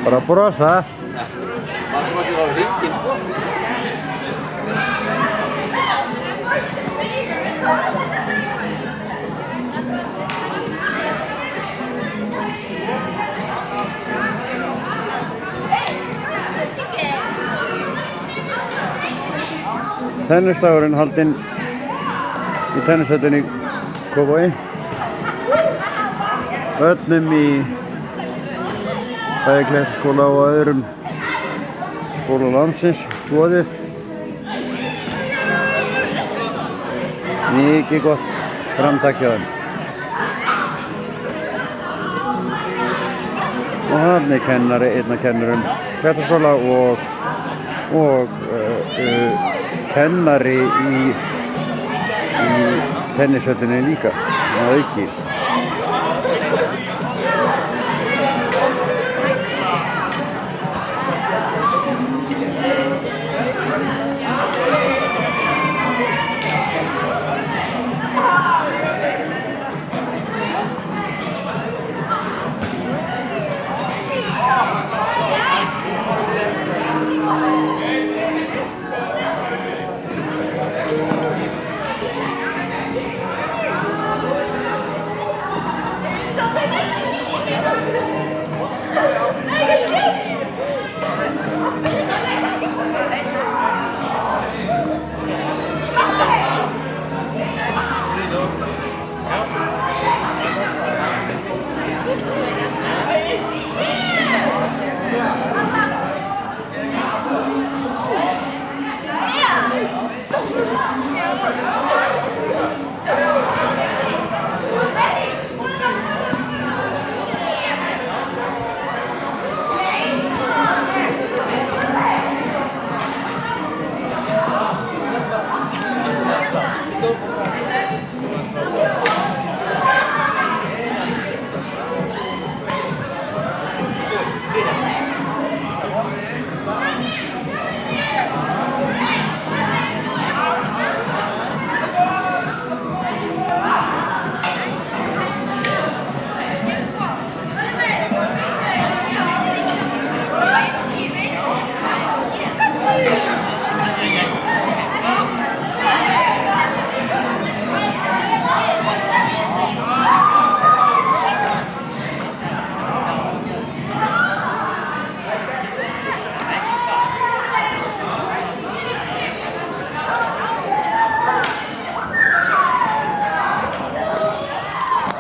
Bara að brosa. Bara brosir á hringinn, sko. Tennisdagurinn haldinn í tennishöllinni í Kópavogi. Öllum í bæði Klettaskóla og öðrum skóla landsins boðið. Mikið gott framtak hjá þeim. Og hann er kennari, einn af kennurum Klettaskóla og kennari í tennishöllinni líka, að auki.